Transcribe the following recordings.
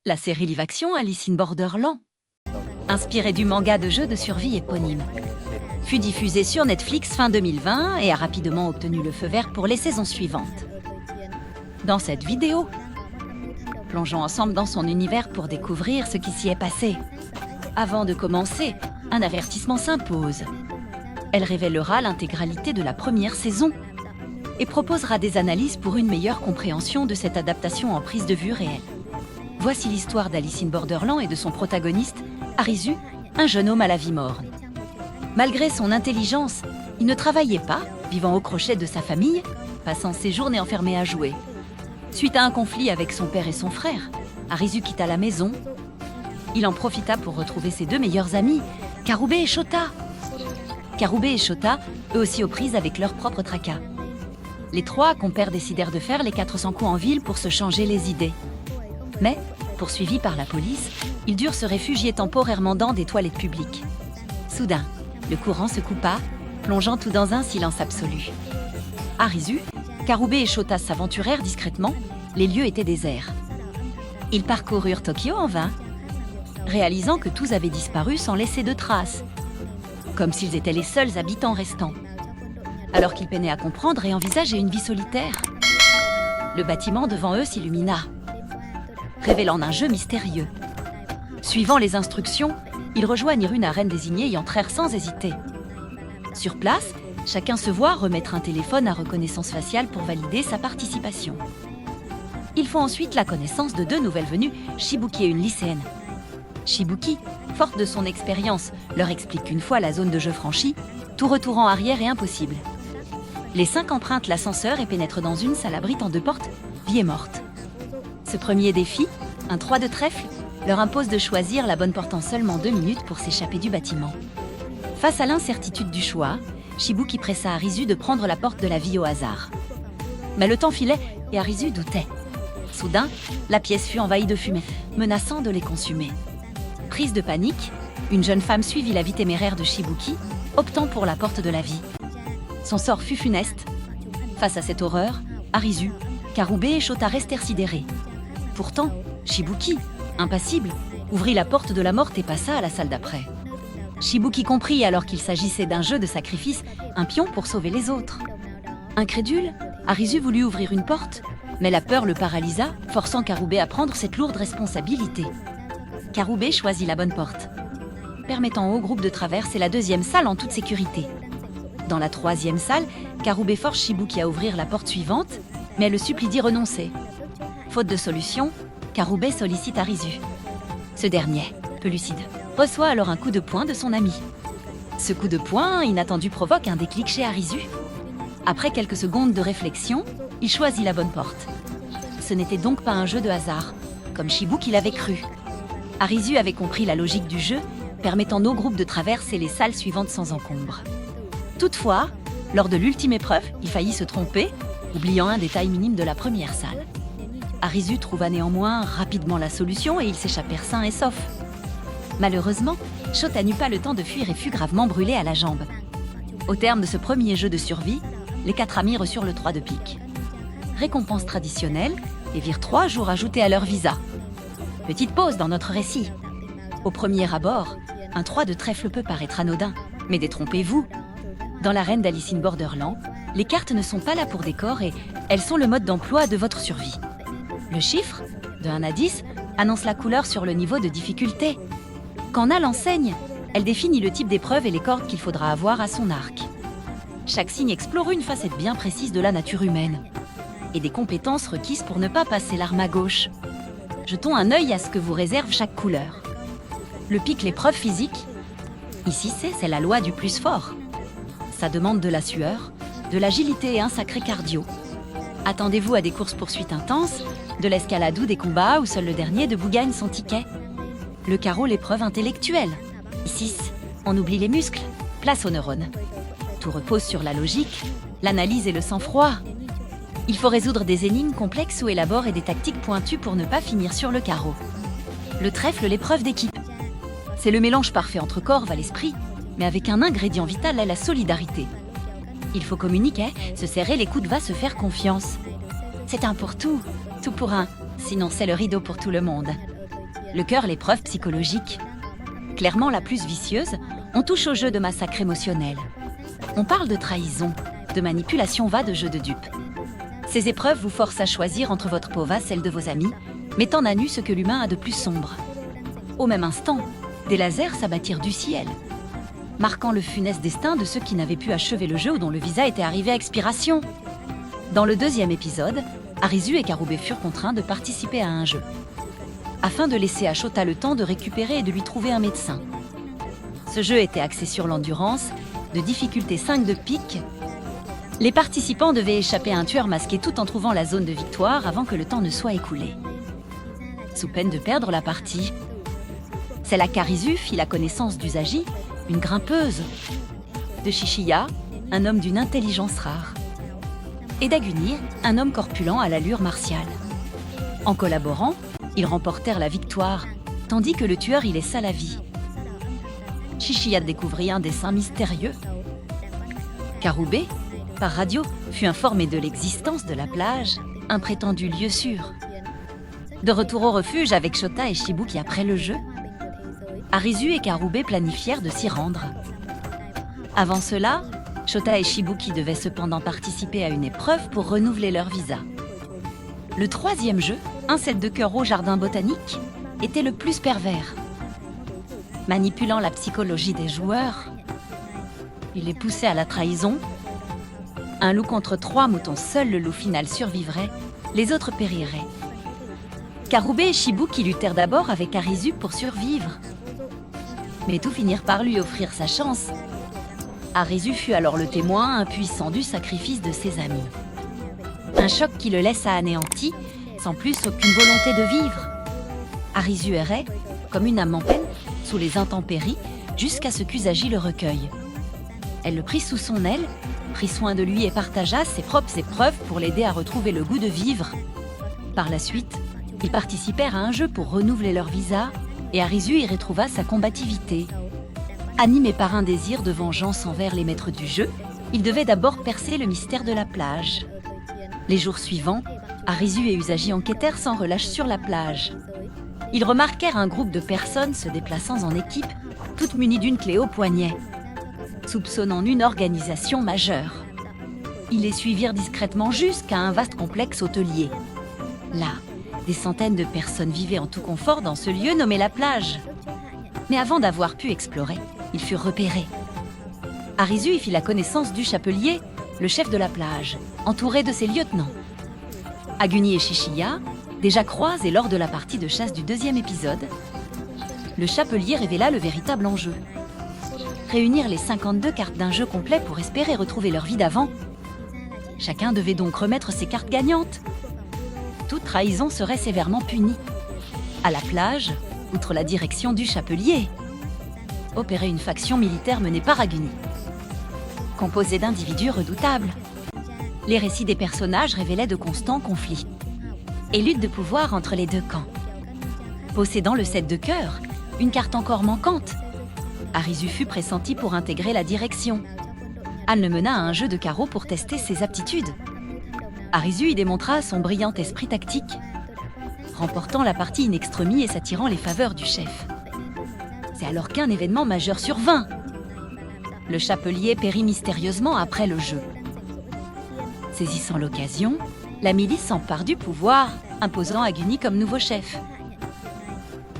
la série live-action Alice in Borderland, inspirée du manga de jeu de survie éponyme, fut diffusée sur Netflix fin 2020 et a rapidement obtenu le feu vert pour les saisons suivantes. Dans cette vidéo, plongeons ensemble dans son univers pour découvrir ce qui s'y est passé. Avant de commencer, un avertissement s'impose. Elle révélera l'intégralité de la première saison et proposera des analyses pour une meilleure compréhension de cette adaptation en prise de vue réelle. Voici l'histoire d'Alice in Borderland et de son protagoniste, Arisu, un jeune homme à la vie morne. Malgré son intelligence, il ne travaillait pas, vivant au crochet de sa famille, passant ses journées enfermé à jouer. Suite à un conflit avec son père et son frère, Arisu quitta la maison. Il en profita pour retrouver ses deux meilleurs amis, Karube et Shota. Karube et Shota, eux aussi aux prises avec leurs propres tracas. Les trois compères décidèrent de faire les 400 coups en ville pour se changer les idées. Mais, poursuivis par la police, ils durent se réfugier temporairement dans des toilettes publiques. Soudain, le courant se coupa, plongeant tout dans un silence absolu. Arisu, Karube et Shota s'aventurèrent discrètement, les lieux étaient déserts. Ils parcoururent Tokyo en vain, réalisant que tous avaient disparu sans laisser de traces, comme s'ils étaient les seuls habitants restants. Alors qu'ils peinaient à comprendre et envisager une vie solitaire, le bâtiment devant eux s'illumina, révélant un jeu mystérieux. Suivant les instructions, ils rejoignirent une arène désignée et entrèrent sans hésiter. Sur place, chacun se voit remettre un téléphone à reconnaissance faciale pour valider sa participation. Ils font ensuite la connaissance de deux nouvelles venues, Shibuki et une lycéenne. Shibuki, forte de son expérience, leur explique qu'une fois la zone de jeu franchie, tout retour en arrière est impossible. Les 5 empruntent l'ascenseur et pénètrent dans une salle abritant 2 portes, vie et morte. Ce premier défi, un 3 de trèfle, leur impose de choisir la bonne porte en seulement 2 minutes pour s'échapper du bâtiment. Face à l'incertitude du choix, Shibuki pressa Arisu de prendre la porte de la vie au hasard. Mais le temps filait et Arisu doutait. Soudain, la pièce fut envahie de fumée, menaçant de les consumer. Prise de panique, une jeune femme suivit la vie téméraire de Shibuki, optant pour la porte de la vie. Son sort fut funeste. Face à cette horreur, Arisu, Karube et Shota restèrent sidérés. Pourtant, Shibuki, impassible, ouvrit la porte de la morte et passa à la salle d'après. Shibuki comprit alors qu'il s'agissait d'un jeu de sacrifice, un pion pour sauver les autres. Incrédule, Arisu voulut ouvrir une porte, mais la peur le paralysa, forçant Karube à prendre cette lourde responsabilité. Karube choisit la bonne porte, permettant au groupe de traverser la 2e salle en toute sécurité. Dans la 3e salle, Karube force Shibuki à ouvrir la porte suivante, mais elle le supplie d'y renoncer. Faute de solution, Karube sollicite Arisu. Ce dernier, peu lucide, reçoit alors un coup de poing de son ami. Ce coup de poing inattendu provoque un déclic chez Arisu. Après quelques secondes de réflexion, il choisit la bonne porte. Ce n'était donc pas un jeu de hasard, comme Shibuki l'avait cru. Arisu avait compris la logique du jeu, permettant nos groupes de traverser les salles suivantes sans encombre. Toutefois, lors de l'ultime épreuve, il faillit se tromper, oubliant un détail minime de la première salle. Arisu trouva néanmoins rapidement la solution et ils s'échappèrent sains et saufs. Malheureusement, Shota n'eut pas le temps de fuir et fut gravement brûlé à la jambe. Au terme de ce premier jeu de survie, les 4 amis reçurent le 3 de pique. Récompense traditionnelle, et virent 3 jours ajoutés à leur visa. Petite pause dans notre récit. Au premier abord, un 3 de trèfle peut paraître anodin, mais détrompez-vous. Dans l'arène d'Alice in Borderland, les cartes ne sont pas là pour décor et elles sont le mode d'emploi de votre survie. Le chiffre, de 1 à 10, annonce la couleur sur le niveau de difficulté. Quand Nal enseigne, elle définit le type d'épreuve et les cordes qu'il faudra avoir à son arc. Chaque signe explore une facette bien précise de la nature humaine et des compétences requises pour ne pas passer l'arme à gauche. Jetons un œil à ce que vous réserve chaque couleur. Le pic l'épreuve physique. Ici c'est la loi du plus fort. Ça demande de la sueur, de l'agilité et un sacré cardio. Attendez-vous à des courses-poursuites intenses, de l'escalade ou des combats où seul le dernier debout gagne son ticket. Le carreau l'épreuve intellectuelle. Ici, on oublie les muscles, place aux neurones. Tout repose sur la logique, l'analyse et le sang-froid. Il faut résoudre des énigmes complexes ou élaborer des tactiques pointues pour ne pas finir sur le carreau. Le trèfle l'épreuve d'équipe. C'est le mélange parfait entre corps et l'esprit, mais avec un ingrédient vital à la solidarité. Il faut communiquer, se serrer les coudes, va se faire confiance. C'est un pour tout, tout pour un, sinon c'est le rideau pour tout le monde. le cœur l'épreuve psychologique. Clairement la plus vicieuse, on touche au jeu de massacre émotionnel. On parle de trahison, de manipulation va de jeu de dupes. Ces épreuves vous forcent à choisir entre votre peau et celle de vos amis, mettant à nu ce que l'humain a de plus sombre. Au même instant, des lasers s'abattirent du ciel, marquant le funeste destin de ceux qui n'avaient pu achever le jeu ou dont le visa était arrivé à expiration. Dans le deuxième épisode, Arisu et Karube furent contraints de participer à un jeu, afin de laisser à Shota le temps de récupérer et de lui trouver un médecin. Ce jeu était axé sur l'endurance, de difficulté 5 de pique. Les participants devaient échapper à un tueur masqué tout en trouvant la zone de victoire avant que le temps ne soit écoulé. Sous peine de perdre la partie, c'est là qu'Arisu fit la connaissance d'Usagi, une grimpeuse, de Shishiya, un homme d'une intelligence rare, et d'Aguni, un homme corpulent à l'allure martiale. En collaborant, ils remportèrent la victoire, tandis que le tueur y laissa la vie. Shishiya découvrit un dessein mystérieux. Karube, par radio, fut informé de l'existence de la plage, un prétendu lieu sûr. De retour au refuge avec Shota et Shibuki après le jeu, Arisu et Karube planifièrent de s'y rendre. Avant cela, Shota et Shibuki devaient cependant participer à une épreuve pour renouveler leur visa. Le troisième jeu, un set de cœur au jardin botanique, était le plus pervers. Manipulant la psychologie des joueurs, il les poussait à la trahison. Un loup contre 3 moutons, seul le loup final survivrait, les autres périraient. Karube et Shibuki luttèrent d'abord avec Arisu pour survivre, mais tout finirent par lui offrir sa chance. Arisu fut alors le témoin impuissant du sacrifice de ses amis. Un choc qui le laissa anéanti, sans plus aucune volonté de vivre. Arisu errait, comme une âme en peine, sous les intempéries, jusqu'à ce qu'Usagi le recueille. Elle le prit sous son aile, prit soin de lui et partagea ses propres épreuves pour l'aider à retrouver le goût de vivre. Par la suite, ils participèrent à un jeu pour renouveler leur visa, et Arisu y retrouva sa combativité. Animé par un désir de vengeance envers les maîtres du jeu, il devait d'abord percer le mystère de la plage. Les jours suivants, Arisu et Usagi enquêtèrent sans relâche sur la plage. Ils remarquèrent un groupe de personnes se déplaçant en équipe, toutes munies d'une clé au poignet, soupçonnant une organisation majeure. Ils les suivirent discrètement jusqu'à un vaste complexe hôtelier. Là, des centaines de personnes vivaient en tout confort dans ce lieu nommé la plage. Mais avant d'avoir pu explorer, ils furent repérés. Arisu y fit la connaissance du chapelier, le chef de la plage, entouré de ses lieutenants. Aguni et Shishiya, déjà croisés lors de la partie de chasse du deuxième épisode, le chapelier révéla le véritable enjeu. Réunir les 52 cartes d'un jeu complet pour espérer retrouver leur vie d'avant. Chacun devait donc remettre ses cartes gagnantes. Toute trahison serait sévèrement punie. À la plage, outre la direction du chapelier, opérait une faction militaire menée par Aguni, composée d'individus redoutables. Les récits des personnages révélaient de constants conflits et luttes de pouvoir entre les deux camps. Possédant le 7 de cœur, une carte encore manquante, Arisu fut pressenti pour intégrer la direction. Anne le mena à un jeu de carreaux pour tester ses aptitudes. Arisu y démontra son brillant esprit tactique, remportant la partie in extremis et s'attirant les faveurs du chef. C'est alors qu'un événement majeur survint. Le chapelier périt mystérieusement après le jeu. Saisissant l'occasion, la milice s'empare du pouvoir, imposant Aguni comme nouveau chef.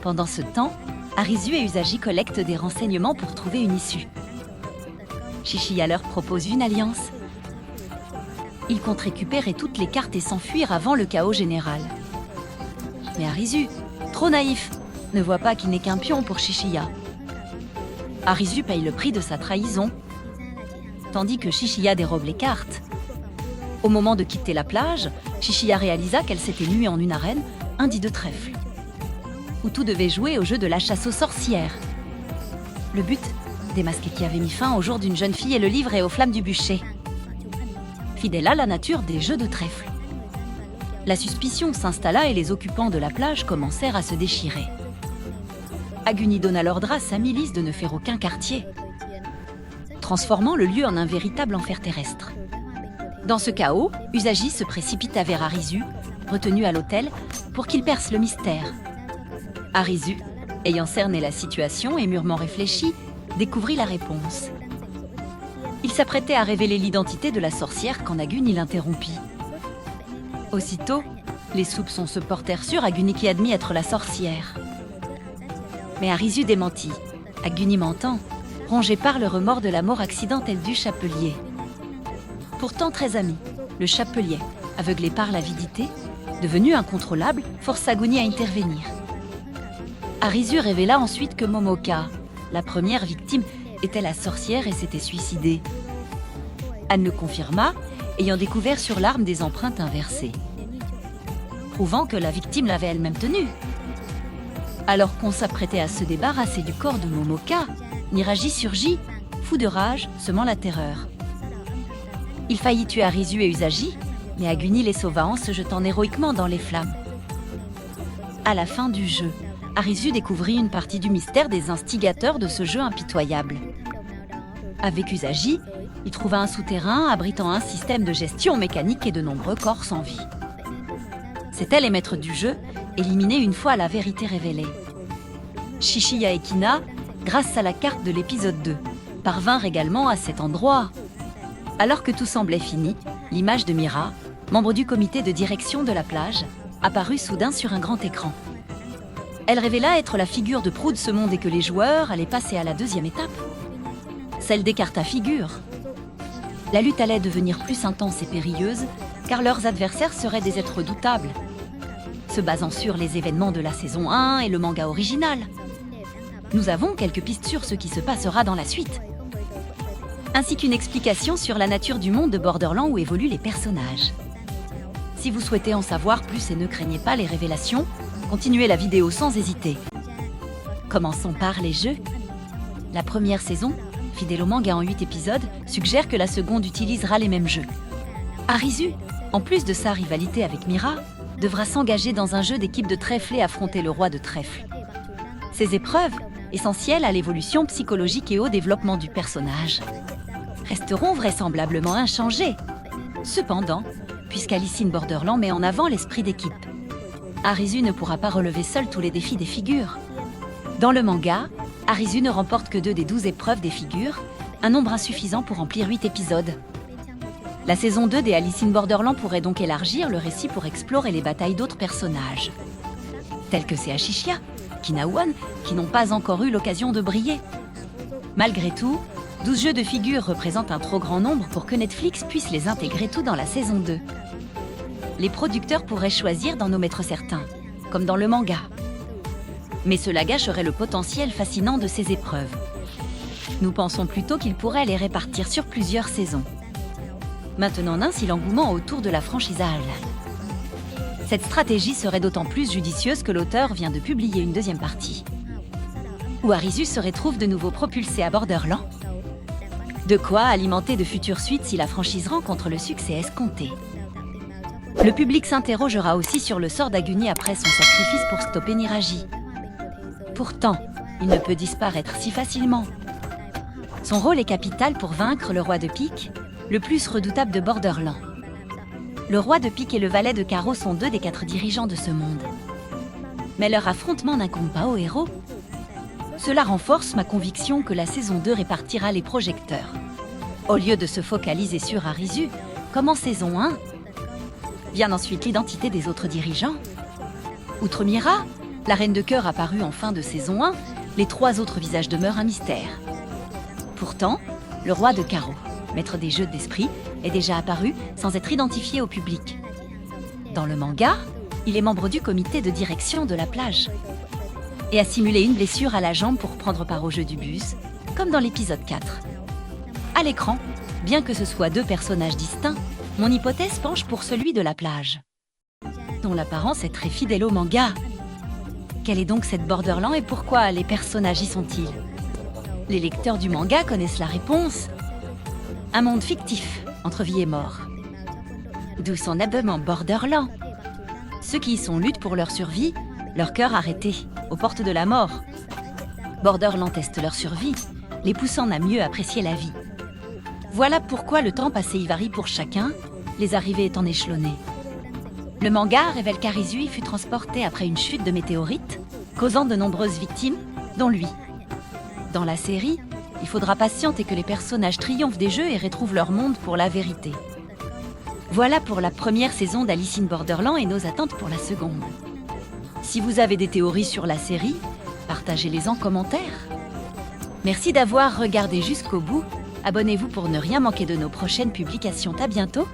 Pendant ce temps, Arisu et Usagi collectent des renseignements pour trouver une issue. Shishiya leur propose une alliance. Ils comptent récupérer toutes les cartes et s'enfuir avant le chaos général. Mais Arisu, trop naïf, ne voit pas qu'il n'est qu'un pion pour Shishiya. Arisu paye le prix de sa trahison, tandis que Shishiya dérobe les cartes. Au moment de quitter la plage, Shishiya réalisa qu'elle s'était muée en une arène, un dit de trèfle, où tout devait jouer au jeu de la chasse aux sorcières. Le but, démasquer qui avait mis fin au jour d'une jeune fille et le livrer aux flammes du bûcher. Fidèle à la nature des jeux de trèfle. La suspicion s'installa et les occupants de la plage commencèrent à se déchirer. Aguni donna l'ordre à sa milice de ne faire aucun quartier, transformant le lieu en un véritable enfer terrestre. Dans ce chaos, Usagi se précipita vers Arisu, retenu à l'hôtel, pour qu'il perce le mystère. Arisu, ayant cerné la situation et mûrement réfléchi, découvrit la réponse. Il s'apprêtait à révéler l'identité de la sorcière quand Aguni l'interrompit. Aussitôt, les soupçons se portèrent sur Aguni qui admit être la sorcière. Mais Arisu démentit. Aguni mentant, rongé par le remords de la mort accidentelle du chapelier. Pourtant très ami, le chapelier, aveuglé par l'avidité, devenu incontrôlable, force Aguni à intervenir. Arisu révéla ensuite que Momoka, la première victime, était la sorcière et s'était suicidée. Anne le confirma, ayant découvert sur l'arme des empreintes inversées, prouvant que la victime l'avait elle-même tenue. Alors qu'on s'apprêtait à se débarrasser du corps de Momoka, Niraji surgit, fou de rage, semant la terreur. Il faillit tuer Arisu et Usagi, mais Aguni les sauva en se jetant héroïquement dans les flammes. À la fin du jeu, Arisu découvrit une partie du mystère des instigateurs de ce jeu impitoyable. Avec Usagi, il trouva un souterrain abritant un système de gestion mécanique et de nombreux corps sans vie. C'étaient les maîtres du jeu, éliminés une fois la vérité révélée. Shishiya et Kina, grâce à la carte de l'épisode 2, parvinrent également à cet endroit. Alors que tout semblait fini, l'image de Mira, membre du comité de direction de la plage, apparut soudain sur un grand écran. Elle révéla être la figure de proue de ce monde et que les joueurs allaient passer à la deuxième étape, celle des cartes à figures. La lutte allait devenir plus intense et périlleuse, car leurs adversaires seraient des êtres redoutables, se basant sur les événements de la saison 1 et le manga original. Nous avons quelques pistes sur ce qui se passera dans la suite, ainsi qu'une explication sur la nature du monde de Borderlands où évoluent les personnages. Si vous souhaitez en savoir plus et ne craignez pas les révélations, continuez la vidéo sans hésiter. Commençons par les jeux. La première saison, fidèle au manga en 8 épisodes, suggère que la seconde utilisera les mêmes jeux. Arisu, en plus de sa rivalité avec Mira, devra s'engager dans un jeu d'équipe de trèfle et affronter le roi de trèfle. Ces épreuves, essentielles à l'évolution psychologique et au développement du personnage, resteront vraisemblablement inchangées. Cependant, puisqu'Alice in Borderland met en avant l'esprit d'équipe, Arisu ne pourra pas relever seul tous les défis des figures. Dans le manga, Arisu ne remporte que 2 des 12 épreuves des figures, un nombre insuffisant pour remplir 8 épisodes. La saison 2 des Alice in Borderland pourrait donc élargir le récit pour explorer les batailles d'autres personnages, tels que Seashishiya, Kina ou Anne, qui n'ont pas encore eu l'occasion de briller. Malgré tout, 12 jeux de figures représentent un trop grand nombre pour que Netflix puisse les intégrer tous dans la saison 2. Les producteurs pourraient choisir d'en omettre certains, comme dans le manga. Mais cela gâcherait le potentiel fascinant de ces épreuves. Nous pensons plutôt qu'ils pourraient les répartir sur plusieurs saisons, maintenant ainsi l'engouement autour de la franchise Hall. Cette stratégie serait d'autant plus judicieuse que l'auteur vient de publier une deuxième partie, où Arisu se retrouve de nouveau propulsé à Borderlands. De quoi alimenter de futures suites si la franchise rencontre le succès escompté. Le public s'interrogera aussi sur le sort d'Aguni après son sacrifice pour stopper Niraji. Pourtant, il ne peut disparaître si facilement. Son rôle est capital pour vaincre le roi de pique, le plus redoutable de Borderlands. Le roi de pique et le valet de carreau sont 2 des 4 dirigeants de ce monde. Mais leur affrontement n'incombe pas aux héros. Cela renforce ma conviction que la saison 2 répartira les projecteurs, au lieu de se focaliser sur Arisu, comme en saison 1. Vient ensuite l'identité des autres dirigeants. Outre Mira, la reine de cœur apparue en fin de saison 1, les 3 autres visages demeurent un mystère. Pourtant, le roi de carreau, maître des jeux d'esprit, est déjà apparu sans être identifié au public. Dans le manga, il est membre du comité de direction de la plage et a simulé une blessure à la jambe pour prendre part au jeu du bus, comme dans l'épisode 4. À l'écran, bien que ce soit 2 personnages distincts, mon hypothèse penche pour celui de la plage, dont l'apparence est très fidèle au manga. Quelle est donc cette Borderland et pourquoi les personnages y sont-ils? Les lecteurs du manga connaissent la réponse. Un monde fictif, entre vie et mort. D'où son abonnement Borderland. Ceux qui y sont luttent pour leur survie, leur cœur arrêté, aux portes de la mort. Borderland teste leur survie, les poussant à mieux apprécier la vie. Voilà pourquoi le temps passé y varie pour chacun, les arrivées étant échelonnées. Le manga révèle qu'Arisu fut transporté après une chute de météorite, causant de nombreuses victimes, dont lui. Dans la série, il faudra patienter que les personnages triomphent des jeux et retrouvent leur monde pour la vérité. Voilà pour la première saison d'Alice in Borderland et nos attentes pour la seconde. Si vous avez des théories sur la série, partagez-les en commentaire. Merci d'avoir regardé jusqu'au bout. Abonnez-vous pour ne rien manquer de nos prochaines publications. À bientôt!